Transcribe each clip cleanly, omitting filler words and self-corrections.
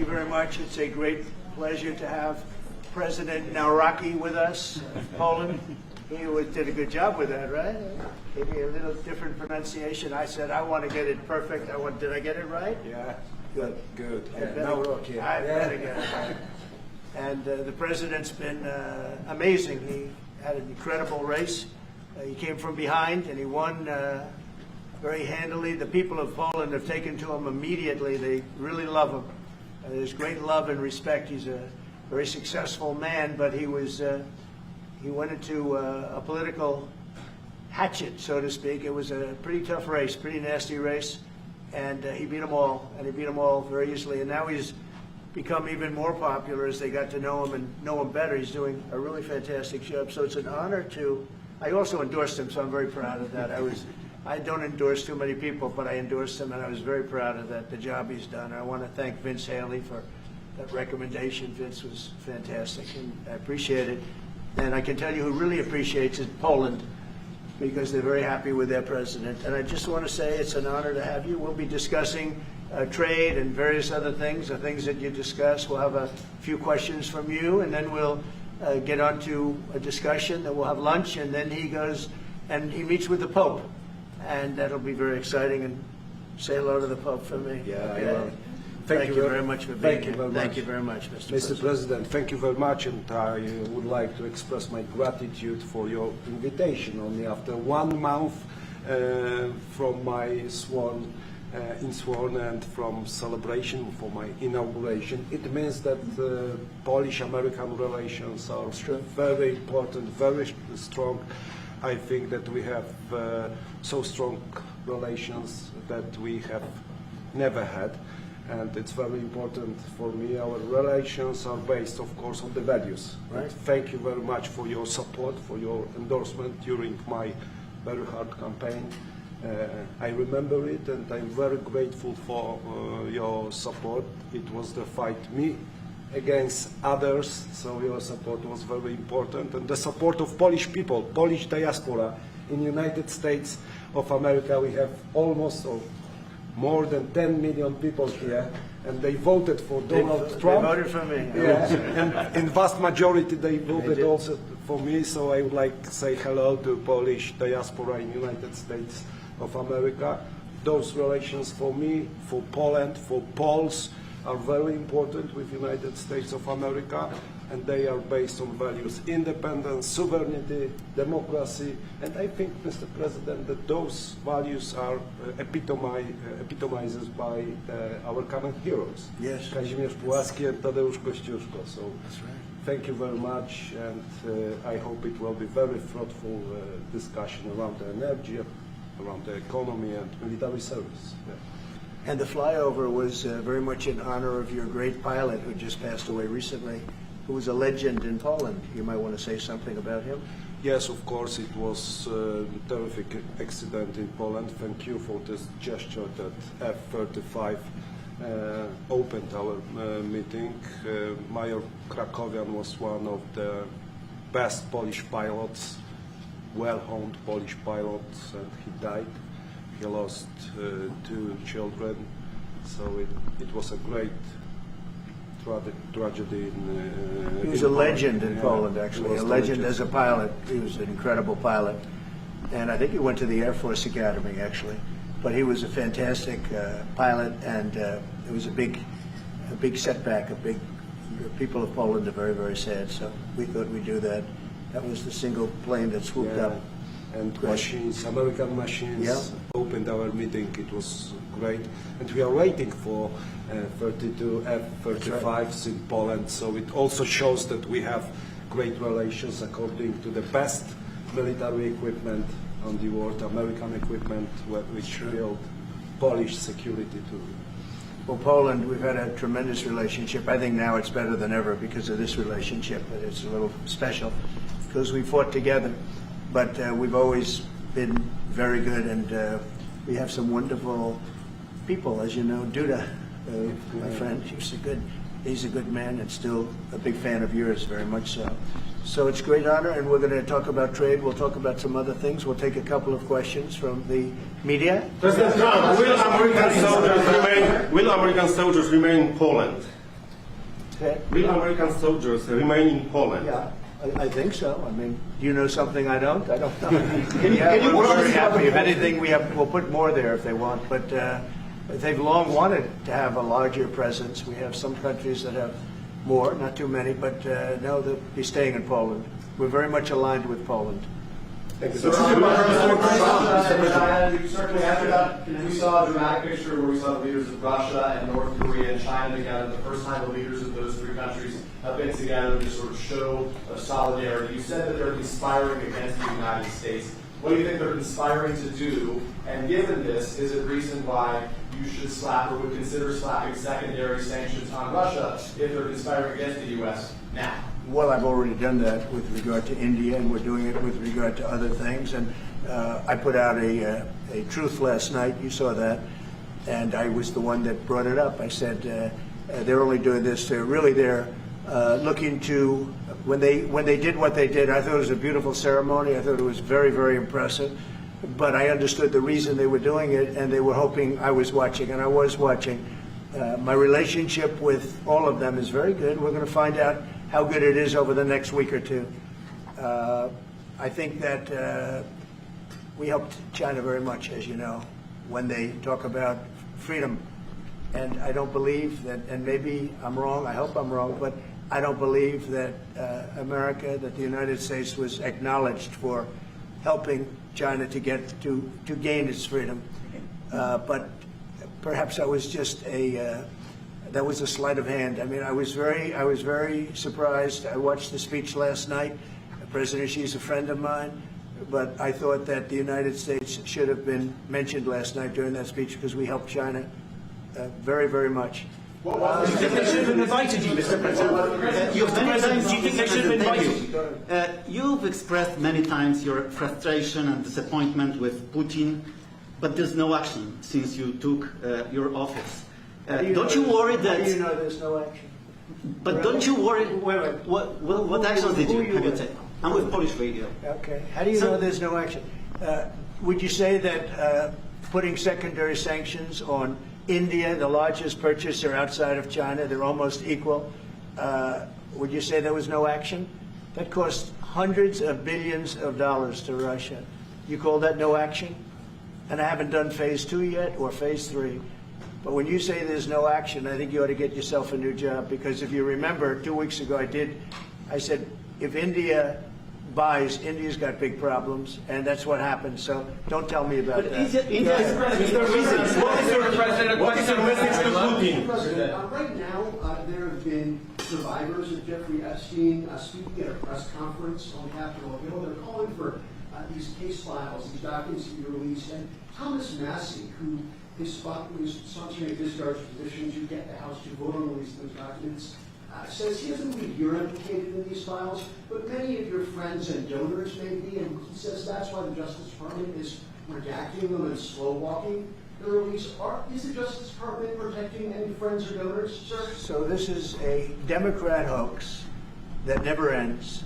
you very much. It's a great pleasure to have President Nawrocki with us, Poland. He did a good job with that, right? Gave me a little different pronunciation. I said, I want to get it perfect. Did I get it right? Yeah. Good. Good. I better, Nawrocki. I better get it right. And the president's been amazing. He had an incredible race. He came from behind and he won very handily. The people of Poland have taken to him immediately. They really love him. There's great love and respect. He's a very successful man, but he went into a political hatchet, so to speak. It was a pretty tough race, pretty nasty race, and he beat them all, and he beat them all very easily. And now he's become even more popular as they got to know him and know him better. He's doing a really fantastic job. So it's an honor to. I also endorsed him, so I'm very proud of that. I don't endorse too many people, but I endorsed him, and I was very proud of that, the job he's done. I want to thank Vince Haley for that recommendation. Vince was fantastic, and I appreciate it. And I can tell you who really appreciates it, Poland, because they're very happy with their president. And I just want to say it's an honor to have you. We'll be discussing trade and various other things, the things that you discuss. We'll have a few questions from you, and then we'll get on to a discussion. Then we'll have lunch, and then he goes and he meets with the Pope. And that'll be very exciting. And say hello to the Pope for me. Yeah, okay? I will. Thank you very much for being here. Thank you very much, Mr. Mr. President, thank you very much, and I would like to express my gratitude for your invitation. Only after 1 month from my sworn and from celebration for my inauguration, it means that Polish-American relations are very important, very strong. I think that we have so strong relations that we have never had. And it's very important for me. Our relations are based, of course, on the values. Right. Thank you very much for your support, for your endorsement during my very hard campaign. I remember it, and I'm very grateful for your support. It was the fight me against others, so your support was very important. And the support of Polish people, Polish diaspora in the United States of America. We have almost more than 10 million people here, and they voted for Donald Trump. They voted for me. Yeah, and in vast majority they voted also for me, so I would like to say hello to Polish diaspora in the United States of America. Those relations for me, for Poland, for Poles are very important with the United States of America, and they are based on values: independence, sovereignty, democracy. And I think, Mr. President, that those values are epitomized by our common heroes. Yes. Kazimierz Pułaski and Tadeusz Kościuszko. So That's right. thank you very much, and I hope it will be very fruitful discussion around the energy, around the economy and military service. Yeah. And the flyover was very much in honor of your great pilot who just passed away recently, who was a legend in Poland. You might want to say something about him. Yes, of course, it was a terrific accident in Poland. Thank you for this gesture that F-35 opened our meeting. Major Krakowian was one of the best Polish pilots, well-honed Polish pilots, and he died. He lost 2 children, so it was a great tragedy. He was a legend in yeah, Poland, actually, a legend as a pilot. He was an incredible pilot. And I think he went to the Air Force Academy, actually. But he was a fantastic pilot, and it was a big setback. The people of Poland are very, very sad, so we thought we'd do that. That was the single plane that swooped up. And machines, American machines, opened our meeting. It was great. And we are waiting for 32 F-35s in Poland. So it also shows that we have great relations according to the best military equipment on the world, American equipment, which build Polish security too. Well, Poland, we've had a tremendous relationship. I think now it's better than ever because of this relationship. But it's a little special because we fought together. But we've always been very good, and we have some wonderful people, as you know. Duda, my friend, he's a good man and still a big fan of yours, very much so. So it's a great honor, and we're going to talk about trade. We'll talk about some other things. We'll take a couple of questions from the media. President Trump, will American soldiers remain in Poland? Will American soldiers remain in Poland? Yeah, I think so. I mean, do you know something I don't? I don't know. We're very happy. If anything, we'll put more there if they want. But they've long wanted to have a larger presence. We have some countries that have more, not too many, but no, they'll be staying in Poland. We're very much aligned with Poland. Thank you. So, we certainly after that, we saw a dramatic picture where we saw the leaders of Russia and North Korea and China together. The first time the leaders of those three countries have been together to sort of show solidarity. You said that they're conspiring against the United States. What do you think they're conspiring to do? And given this, is it reason why you should slap or would consider slapping secondary sanctions on Russia if they're conspiring against the U.S. now? Well, I've already done that with regard to India, and we're doing it with regard to other things. And I put out a truth last night. You saw that. And I was the one that brought it up. I said they're only doing this. They're looking to, when they did what they did, I thought it was a beautiful ceremony. I thought it was very, very impressive. But I understood the reason they were doing it, and they were hoping I was watching, and I was watching. My relationship with all of them is very good. We're going to find out how good it is over the next week or two. I think that we helped China very much, as you know, when they talk about freedom. And I don't believe that, and maybe I'm wrong, I hope I'm wrong, but I don't believe that America, that the United States was acknowledged for helping China to gain its freedom. But perhaps that was just that was a sleight of hand. I mean, I was very surprised. I watched the speech last night. President Xi's a friend of mine, but I thought that the United States should have been mentioned last night during that speech because we helped China very, very much. Do you think they should have invited you, Mr. President? Do you think they should have invited you? You've expressed many times your frustration and disappointment with Putin, but there's no action since you took your office. Don't you worry that? How do you know there's no action? But don't you worry? Wait. What actions did you take? I'm with Polish radio. Okay. How do you know there's no action? Would you say that putting secondary sanctions on India, the largest purchaser outside of China, they're almost equal, would you say there was no action? That cost hundreds of billions of dollars to Russia. You call that no action? And I haven't done phase 2 yet or phase 3. But when you say there's no action, I think you ought to get yourself a new job, because if you remember, 2 weeks ago I said, if India buys, India's got big problems, and that's what happened. So don't tell me about that. India is Mr. President, what is your message to Putin? President, right now, there have been survivors of Jeffrey Epstein speaking at a press conference on Capitol Hill. They're calling for these case files, these documents to be released. And Thomas Massey, who is sponsoring a discharge petition to get the House to vote on releasing those documents, says he doesn't believe you're implicated in these files, but many of your friends and donors may be, and he says that's why the Justice Department is redacting them and slow-walking the release. Is the Justice Department protecting any friends or donors, sir? So this is a Democrat hoax that never ends.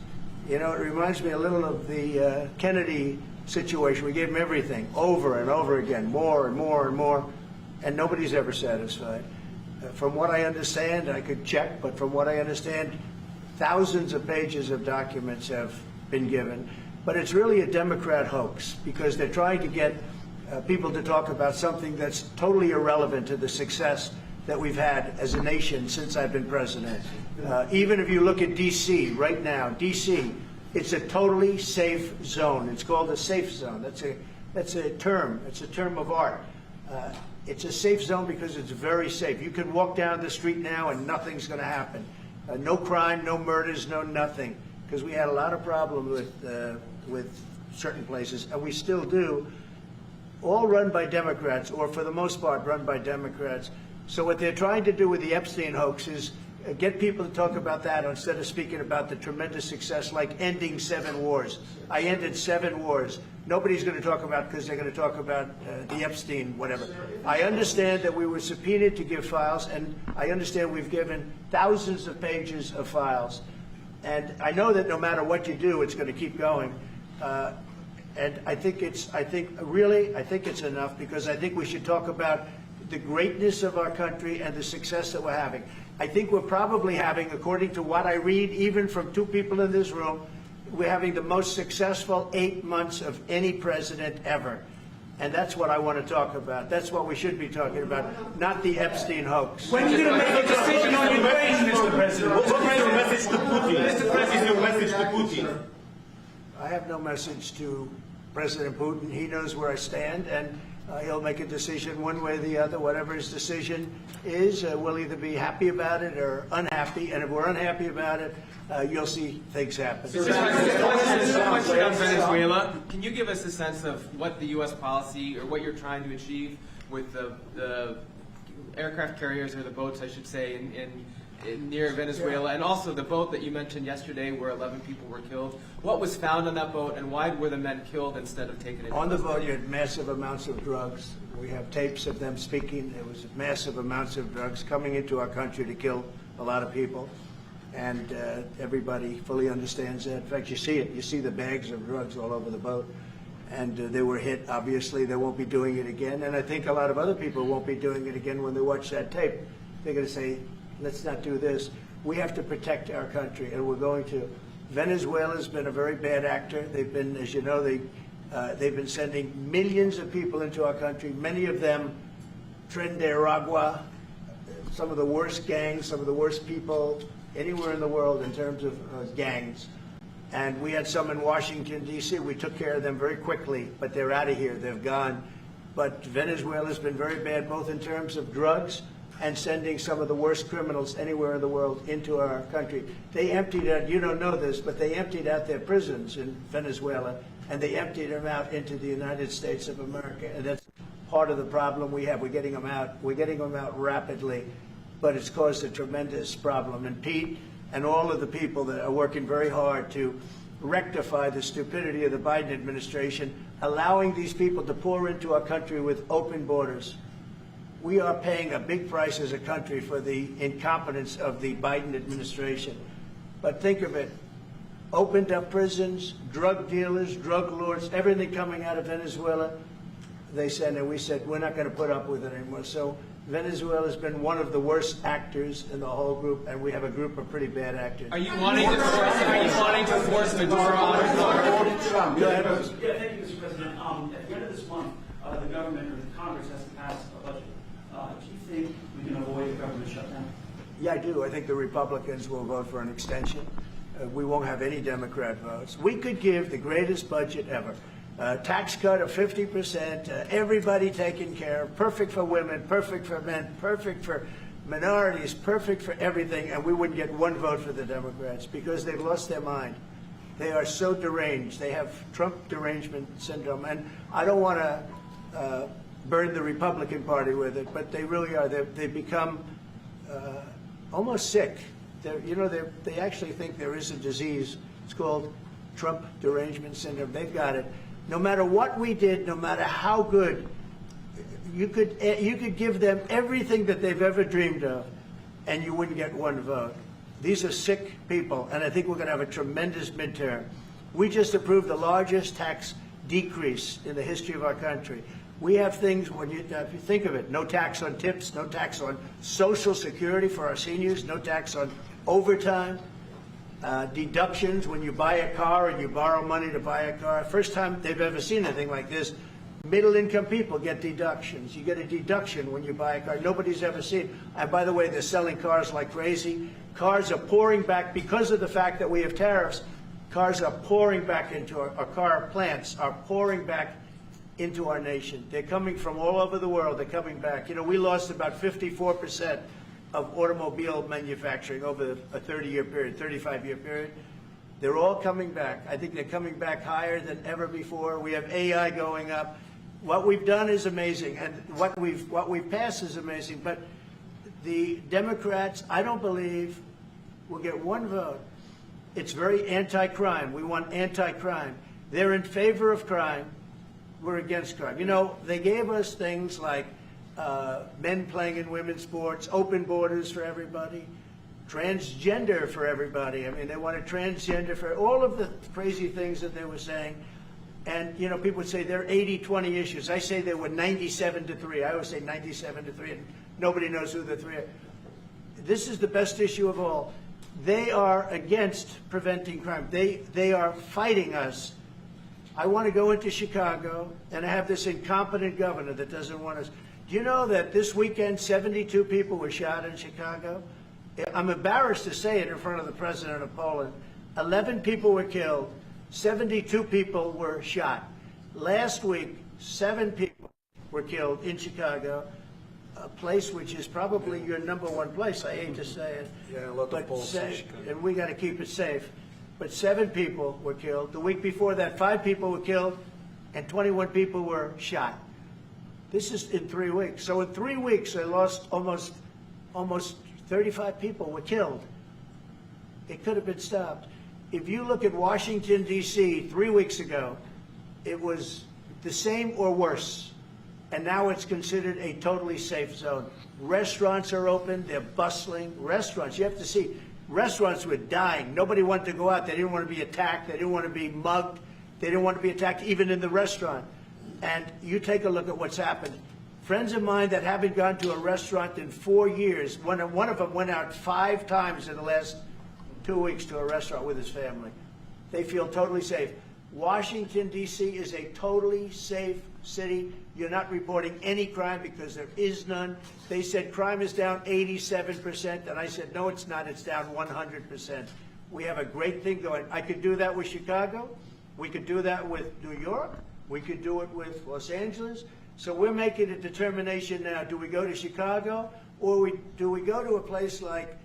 You know, it reminds me a little of the Kennedy situation. We gave him everything, over and over again, more and more and more, and nobody's ever satisfied. From what I understand, I could check, but from what I understand, thousands of pages of documents have been given. But it's really a Democrat hoax, because they're trying to get people to talk about something that's totally irrelevant to the success that we've had as a nation since I've been president. Even if you look at D.C. right now, D.C., it's a totally safe zone. It's called a safe zone. That's a term. It's a term of art. It's a safe zone because it's very safe. You can walk down the street now and nothing's going to happen. No crime, no murders, no nothing. Because we had a lot of problems with certain places, and we still do. All run by Democrats, or for the most part run by Democrats. So what they're trying to do with the Epstein hoax is get people to talk about that instead of speaking about the tremendous success, like ending 7 wars. I ended 7 wars. Nobody's going to talk about it because they're going to talk about the Epstein, whatever. I understand that we were subpoenaed to give files, and I understand we've given thousands of pages of files. And I know that no matter what you do, it's going to keep going. And I think it's enough, because I think we should talk about the greatness of our country and the success that we're having. I think we're probably having, according to what I read, even from two people in this room, we're having the most successful 8 months of any president ever. And that's what I want to talk about. That's what we should be talking about, not the Epstein hoax. When are you going to make a decision on Ukraine, Mr. President? What is your message to Putin? Mr. President, your message to Putin? I have no message to President Putin. He knows where I stand, and he'll make a decision one way or the other. Whatever his decision is, we'll either be happy about it or unhappy. And if we're unhappy about it, you'll see things happen. Question on Venezuela. Can you give us a sense of what the U.S. policy or what you're trying to achieve with the aircraft carriers, or the boats, I should say, in near Venezuela, and also the boat that you mentioned yesterday where 11 people were killed? What was found on that boat, and why were the men killed instead of taken into On the custody? boat, you had massive amounts of drugs. We have tapes of them speaking. There was massive amounts of drugs coming into our country to kill a lot of people. And everybody fully understands that. In fact, you see it. You see the bags of drugs all over the boat. And they were hit, obviously. They won't be doing it again. And I think a lot of other people won't be doing it again when they watch that tape. They're going to say, let's not do this. We have to protect our country, and we're going to. Venezuela's been a very bad actor. They've been, as you know, they've been sending millions of people into our country, many of them Tren de Aragua, some of the worst gangs, some of the worst people anywhere in the world in terms of gangs. And we had some in Washington, D.C. We took care of them very quickly, but they're out of here. They've gone. But Venezuela's been very bad, both in terms of drugs and sending some of the worst criminals anywhere in the world into our country. They emptied out, you don't know this, but they emptied out their prisons in Venezuela, and they emptied them out into the United States of America. And that's part of the problem we have. We're getting them out. We're getting them out rapidly, but it's caused a tremendous problem. And Pete and all of the people that are working very hard to rectify the stupidity of the Biden administration, allowing these people to pour into our country with open borders. We are paying a big price as a country for the incompetence of the Biden administration. But think of it, opened up prisons, drug dealers, drug lords, everything coming out of Venezuela. They said, and we said, we're not going to put up with it anymore. So Venezuela's been one of the worst actors in the whole group, and we have a group of pretty bad actors. Are you wanting to force Maduro on his guard? Go ahead. Yeah, thank you, Mr. President. At the end of this month, the government or the Congress has to pass a budget. Do you think we can avoid a government shutdown? Yeah, I do. I think the Republicans will vote for an extension. We won't have any Democrat votes. We could give the greatest budget ever. Tax cut of 50%, everybody taken care of, perfect for women, perfect for men, perfect for minorities, perfect for everything, and we wouldn't get one vote for the Democrats because they've lost their mind. They are so deranged. They have Trump derangement syndrome, and I don't want to burn the Republican Party with it, but they really are. They've become almost sick. They actually think there is a disease. It's called Trump derangement syndrome. They've got it. No matter what we did, no matter how good, you could give them everything that they've ever dreamed of, and you wouldn't get one vote. These are sick people, and I think we're going to have a tremendous midterm. We just approved the largest tax decrease in the history of our country. We have things, if you think of it, no tax on tips, no tax on Social Security for our seniors, no tax on overtime, deductions when you buy a car and you borrow money to buy a car. First time they've ever seen anything like this. Middle-income people get deductions. You get a deduction when you buy a car. Nobody's ever seen. And by the way, they're selling cars like crazy. Cars are pouring back because of the fact that we have tariffs. Cars are pouring back into our car plants are pouring back into our nation. They're coming from all over the world. They're coming back. You know, we lost about 54% of automobile manufacturing over a 30-year period, 35-year period. They're all coming back. I think they're coming back higher than ever before. We have AI going up. What we've done is amazing, and what we've passed is amazing. But the Democrats, I don't believe, will get one vote. It's very anti-crime. We want anti-crime. They're in favor of crime. We're against crime. You know, they gave us things like men playing in women's sports, open borders for everybody, transgender for everybody. I mean, they wanted transgender for all of the crazy things that they were saying. And, you know, people would say they're 80-20 issues. I say they were 97-3. I always say 97-3, and nobody knows who the three are. this is the best issue of all. They are against preventing crime. They are fighting us. I want to go into Chicago, and I have this incompetent governor that doesn't want us. Do you know that this weekend 72 people were shot in Chicago? I'm embarrassed to say it in front of the president of Poland. 11 people were killed. 72 people were shot. Last week, 7 people were killed in Chicago, a place which is probably your #1 place. I hate to say it. Yeah, a lot of but Poles in Chicago. and we got to keep it safe. But 7 people were killed. The week before that, 5 people were killed, and 21 people were shot. This is in 3 weeks. So in 3 weeks, they lost almost 35 people were killed. It could have been stopped. If you look at Washington, D.C., 3 weeks ago, it was the same or worse. And now it's considered a totally safe zone. Restaurants are open. They're bustling. Restaurants, you have to see, restaurants were dying. Nobody wanted to go out. They didn't want to be attacked. They didn't want to be mugged. They didn't want to be attacked even in the restaurant. And you take a look at what's happened. Friends of mine that haven't gone to a restaurant in 4 years, one of them went out 5 times in the last 2 weeks to a restaurant with his family. They feel totally safe. Washington, D.C. is a totally safe city. You're not reporting any crime because there is none. They said crime is down 87%, and I said, no, it's not. It's down 100%. We have a great thing going. I could do that with Chicago. We could do that with New York. We could do it with Los Angeles. So we're making a determination now. Do we go to Chicago, or do we go to a place like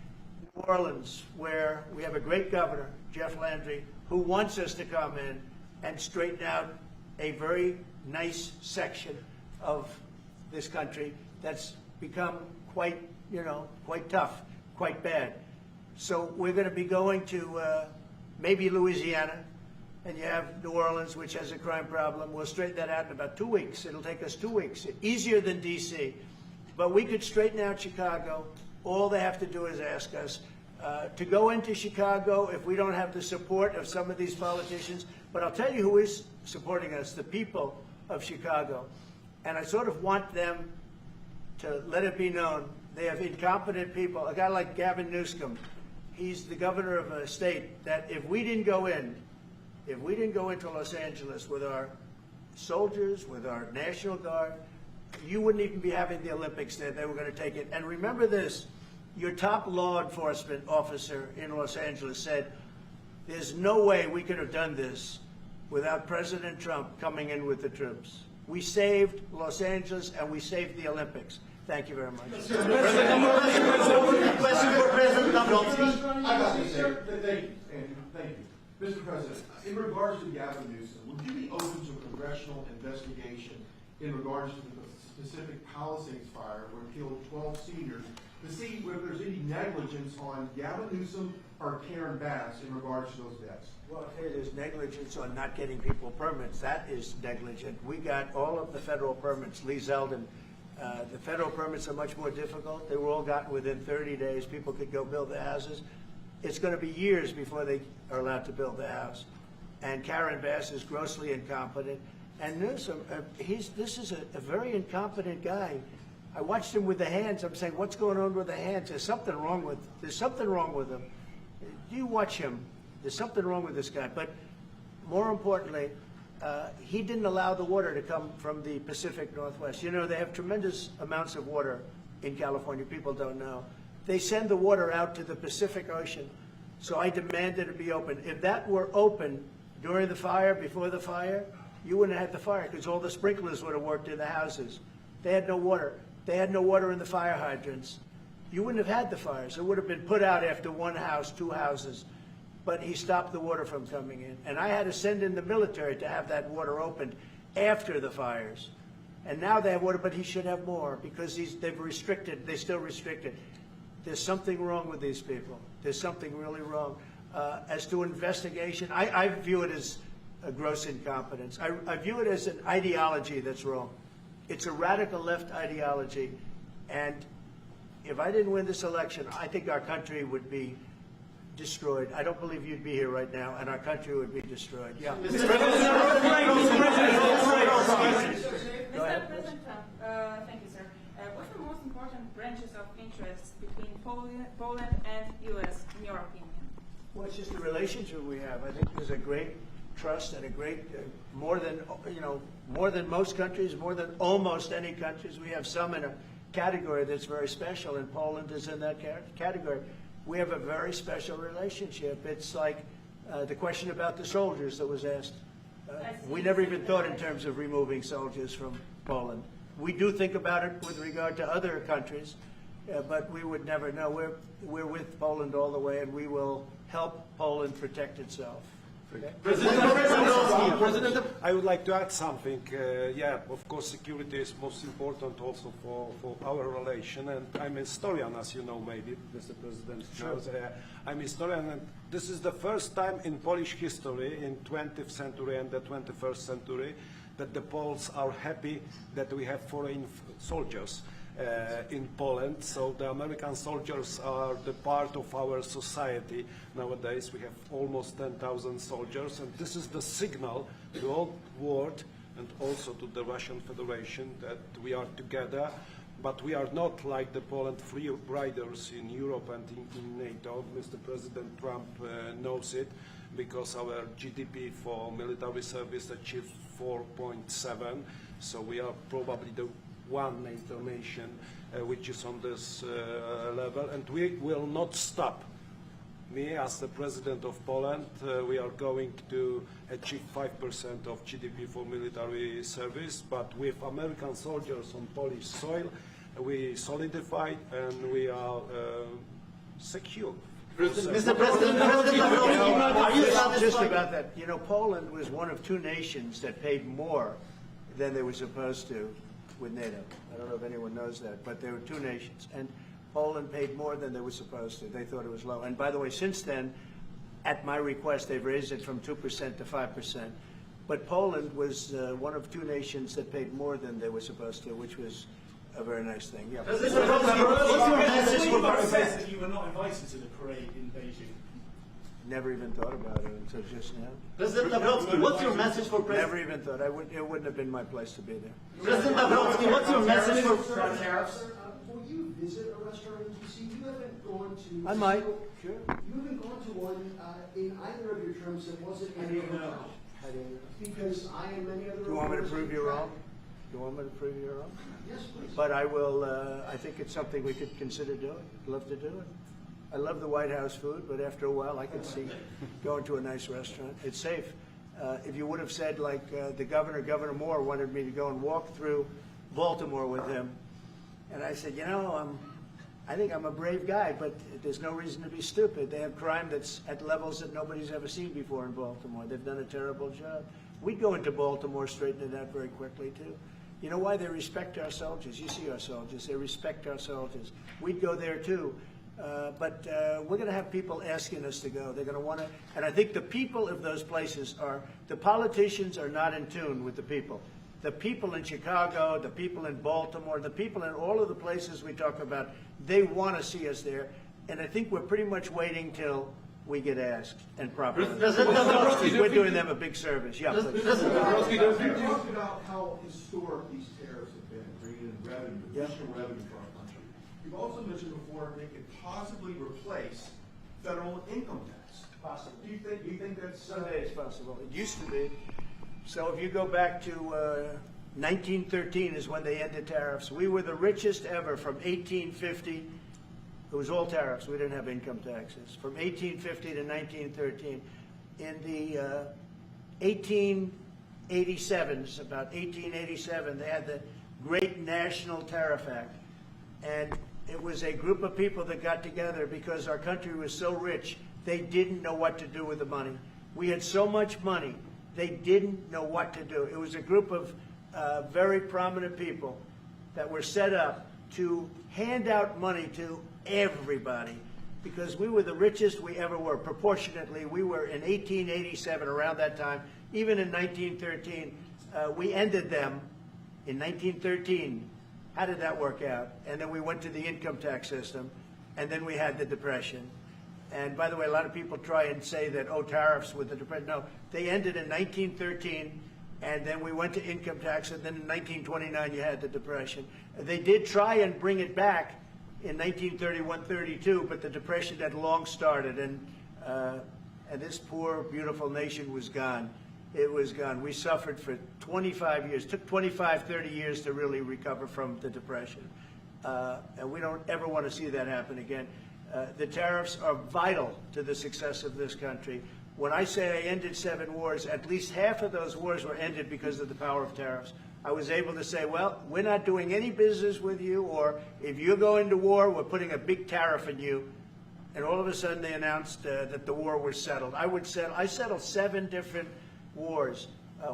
New Orleans, where we have a great governor, Jeff Landry, who wants us to come in and straighten out a very nice section of this country that's become quite tough, quite bad. So we're going to be going to maybe Louisiana, and you have New Orleans, which has a crime problem. We'll straighten that out in about 2 weeks. It'll take us 2 weeks, easier than D.C. But we could straighten out Chicago. All they have to do is ask us. To go into Chicago, if we don't have the support of some of these politicians, but I'll tell you who is supporting us, the people of Chicago. And I sort of want them to let it be known. They have incompetent people. A guy like Gavin Newsom, he's the governor of a state that if we didn't go into Los Angeles with our soldiers, with our National Guard, you wouldn't even be having the Olympics there. They were going to take it. And remember this. Your top law enforcement officer in Los Angeles said, there's no way we could have done this without President Trump coming in with the troops. We saved Los Angeles and we saved the Olympics. Thank you very much. Question for President Dombrovskis. I got this, sir. Thank you, Andrew. Thank you. Mr. President, in regards to Gavin Newsom, would you be open to a congressional investigation in regards to the specific Palisades fire where it killed 12 seniors to see if there's any negligence on Gavin Newsom or Karen Bass in regards to those deaths? Well, I'll tell you, there's negligence on not getting people permits. That is negligent. We got all of the federal permits. Lee Zeldin, the federal permits are much more difficult. They were all gotten within 30 days. People could go build their houses. It's going to be years before they are allowed to build their house. And Karen Bass is grossly incompetent. And Newsom, this is a very incompetent guy. I watched him with the hands. I'm saying, what's going on with the hands? There's something wrong with him. You watch him. There's something wrong with this guy. But more importantly, he didn't allow the water to come from the Pacific Northwest. You know, they have tremendous amounts of water in California. People don't know. They send the water out to the Pacific Ocean. So I demanded it be open. If that were open during the fire, before the fire, you wouldn't have had the fire because all the sprinklers would have worked in the houses. They had no water. They had no water in the fire hydrants. You wouldn't have had the fires. It would have been put out after one house, 2 houses. But he stopped the water from coming in. And I had to send in the military to have that water opened after the fires. And now they have water, but he should have more because they've restricted, they still restricted. There's something wrong with these people. There's something really wrong. As to investigation, I view it as a gross incompetence. I view it as an ideology that's wrong. It's a radical left ideology. And if I didn't win this election, I think our country would be destroyed. I don't believe you'd be here right now, and our country would be destroyed. Yeah. Mr. President Trump, thank you, sir. What's the most important branches of interest between Poland and U.S., in your opinion? Well, it's just the relationship we have. I think there's a great trust and a great, more than most countries, more than almost any countries. We have some in a category that's very special, and Poland is in that category. We have a very special relationship. It's like the question about the soldiers that was asked. We never even thought in terms of removing soldiers from Poland. We do think about it with regard to other countries, but we would never know. We're with Poland all the way, and we will help Poland protect itself. Okay? I would like to add something. Yeah, of course, security is most important also for our relation. And I'm a historian, as you know, maybe, Mr. President. Sure. I'm a historian, and this is the first time in Polish history, in 20th century and the 21st century, that the Poles are happy that we have foreign soldiers in Poland. So the American soldiers are the part of our society nowadays. We have almost 10,000 soldiers, and this is the signal to the whole world and also to the Russian Federation that we are together. But we are not like the Poland free riders in Europe and in NATO. Mr. President Trump knows it, because our GDP for military service achieved 4.7. So we are probably the one NATO nation which is on this level, and we will not stop. Me, as the President of Poland, we are going to achieve 5% of GDP for military service, but with American soldiers on Polish soil, we solidified and we are secure. Mr. President, are you Just satisfied? about that. You know, Poland was one of two nations that paid more than they were supposed to with NATO. I don't know if anyone knows that, but there were two nations. And Poland paid more than they were supposed to. They thought it was low. And by the way, since then, at my request, they've raised it from 2% to 5%. But Poland was one of two nations that paid more than they were supposed to, which was a very nice thing. Yeah. What's your message for says that you were not invited to the parade in Beijing. Never even thought about it until just now. President Dabrowski, what's your message for President? Never even thought. It wouldn't have been my place to be there. President Dabrowski, what's your message for Tariffs? Will you visit a restaurant in D.C.? You haven't gone to. I might. Sure. You haven't gone to one in either of your terms that wasn't in your because I and many other. Do you want me to prove you wrong? Do you want me to prove you wrong? Yes, please. But I will. I think it's something we could consider doing. Love to do it. I love the White House food, but after a while, I could see going to a nice restaurant. It's safe. If you would have said, like the Governor Moore wanted me to go and walk through Baltimore with him, and I said, you know, I think I'm a brave guy, but there's no reason to be stupid. They have crime that's at levels that nobody's ever seen before in Baltimore. They've done a terrible job. We'd go into Baltimore, straighten it out very quickly, too. You know why? They respect our soldiers. You see our soldiers. They respect our soldiers. We'd go there, too. But we're going to have people asking us to go. They're going to want to, and I think the people of those places the politicians are not in tune with the people. The people in Chicago, the people in Baltimore, the people in all of the places we talk about, they want to see us there. And I think we're pretty much waiting till we get asked and properly. We're doing them a big service. Yeah, please. You talked about how historic these tariffs have been, bringing in revenue, additional revenue for our country. You've also mentioned before they could possibly replace federal income tax. Possible. Do you think that's Someday it's possible. It used to be. So if you go back to 1913 is when they ended tariffs. We were the richest ever from 1850. It was all tariffs. We didn't have income taxes. From 1850 to 1913. In the 1887s, about 1887, they had the Great National Tariff Act. And it was a group of people that got together because our country was so rich, they didn't know what to do with the money. We had so much money, they didn't know what to do. It was a group of very prominent people that were set up to hand out money to everybody because we were the richest we ever were. Proportionately, we were in 1887, around that time, even in 1913. We ended them in 1913. How did that work out? And then we went to the income tax system, and then we had the Depression. And by the way, a lot of people try and say that, oh, tariffs with the Depression. No, they ended in 1913, and then we went to income tax, and then in 1929 you had the Depression. They did try and bring it back in 1931-32, but the Depression had long started, and this poor, beautiful nation was gone. It was gone. We suffered for 25 years. It took 25, 30 years to really recover from the Depression. And we don't ever want to see that happen again. The tariffs are vital to the success of this country. When I say I ended 7 wars, at least half of those wars were ended because of the power of tariffs. I was able to say, well, we're not doing any business with you, or if you're going to war, we're putting a big tariff on you. And all of a sudden they announced that the war was settled. I settled 7 different wars,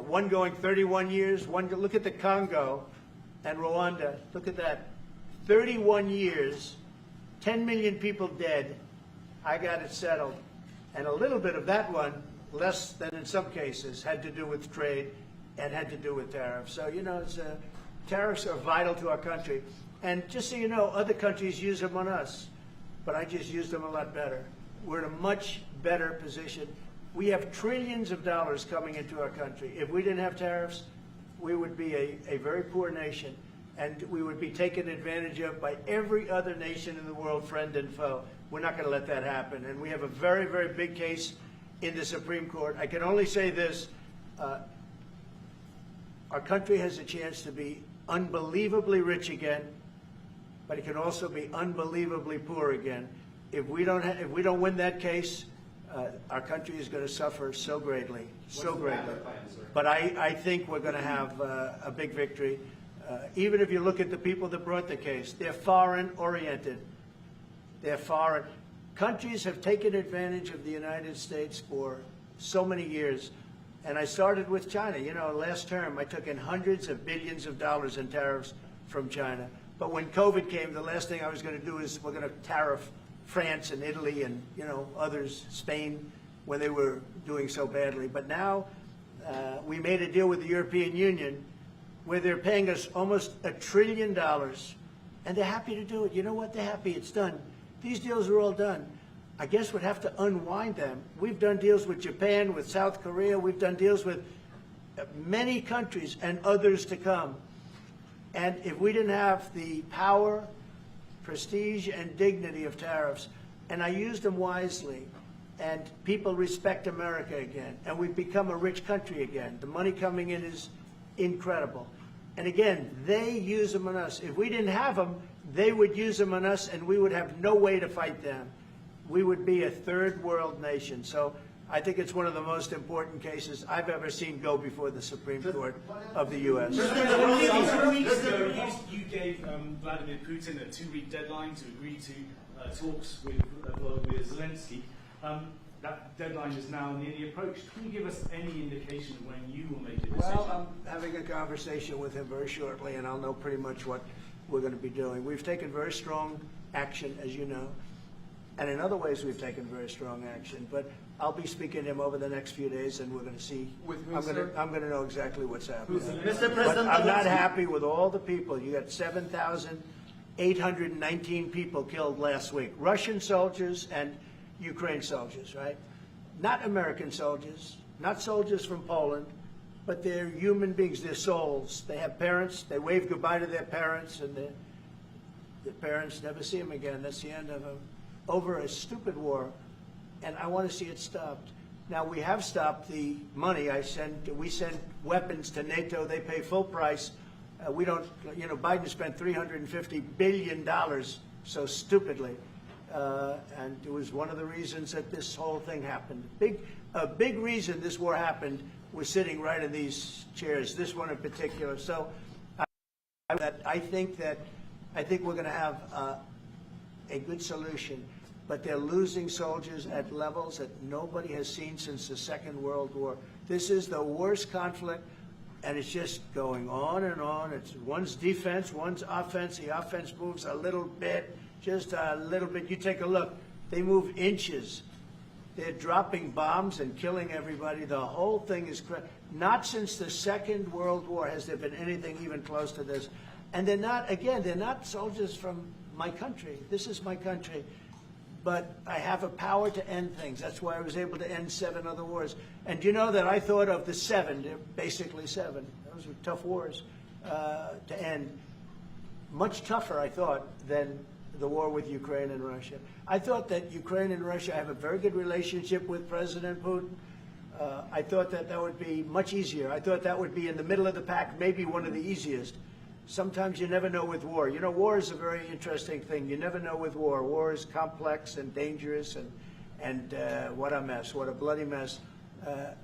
one going 31 years, look at the Congo and Rwanda, look at that, 31 years, 10 million people dead, I got it settled. And a little bit of that one, less than in some cases, had to do with trade and had to do with tariffs. So, you know, tariffs are vital to our country. And just so you know, other countries use them on us, but I just use them a lot better. We're in a much better position. We have trillions of dollars coming into our country. If we didn't have tariffs, we would be a very poor nation, and we would be taken advantage of by every other nation in the world, friend and foe. We're not going to let that happen. And we have a very, very big case in the Supreme Court. I can only say this. Our country has a chance to be unbelievably rich again, but it can also be unbelievably poor again. If we don't win that case, our country is going to suffer so greatly, so greatly. But I think we're going to have a big victory. Even if you look at the people that brought the case, they're foreign-oriented. They're foreign. Countries have taken advantage of the United States for so many years. And I started with China. You know, last term, I took in hundreds of billions of dollars in tariffs from China. But when COVID came, the last thing I was going to do is we're going to tariff France and Italy and, you know, others, Spain, when they were doing so badly. But now we made a deal with the European Union where they're paying us almost $1 trillion, and they're happy to do it. You know what? They're happy. It's done. These deals are all done. I guess we'd have to unwind them. We've done deals with Japan, with South Korea. We've done deals with many countries and others to come. And if we didn't have the power, prestige, and dignity of tariffs, and I used them wisely, and people respect America again, and we've become a rich country again. The money coming in is incredible. And again, they use them on us. If we didn't have them, they would use them on us, and we would have no way to fight them. We would be a third world nation. So I think it's one of the most important cases I've ever seen go before the Supreme Court of the U.S. 2 weeks ago, you gave Vladimir Putin a 2-week deadline to agree to talks with Volodymyr Zelensky. That deadline is now nearly approached. Can you give us any indication of when you will make a decision? Well, I'm having a conversation with him very shortly, and I'll know pretty much what we're going to be doing. We've taken very strong action, as you know. And in other ways, we've taken very strong action. But I'll be speaking to him over the next few days, and we're going to see. With who, I'm sir? going to know exactly what's happening. Mr. But President, I'm not happy with all the people. You got 7,819 people killed last week. Russian soldiers and Ukraine soldiers, right? Not American soldiers, not soldiers from Poland, but they're human beings. They're souls. They have parents. They wave goodbye to their parents, and their parents never see them again. That's the end of them. Over a stupid war, and I want to see it stopped. Now, we have stopped the money. We send weapons to NATO. They pay full price. We don't, you know, Biden spent $350 billion so stupidly. And it was one of the reasons that this whole thing happened. A big reason this war happened was sitting right in these chairs, this one in particular. So I think we're going to have a good solution, but they're losing soldiers at levels that nobody has seen since the Second World War. This is the worst conflict, and it's just going on and on. It's one's defense, one's offense. The offense moves a little bit, just a little bit. You take a look. They move inches. They're dropping bombs and killing everybody. The whole thing is not since the Second World War has there been anything even close to this. And they're not soldiers from my country. This is my country. But I have a power to end things. That's why I was able to end 7 other wars. And you know that I thought of the 7, they're basically 7. Those were tough wars to end. Much tougher, I thought, than the war with Ukraine and Russia. I thought that Ukraine and Russia have a very good relationship with President Putin. I thought that that would be much easier. I thought that would be in the middle of the pack, maybe one of the easiest. Sometimes you never know with war. You know, war is a very interesting thing. You never know with war. War is complex and dangerous, and what a mess, what a bloody mess.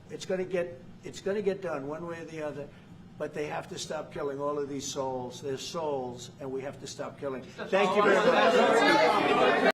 It's going to get done one way or the other. But they have to stop killing all of these souls. They're souls, and we have to stop killing. Thank you very much.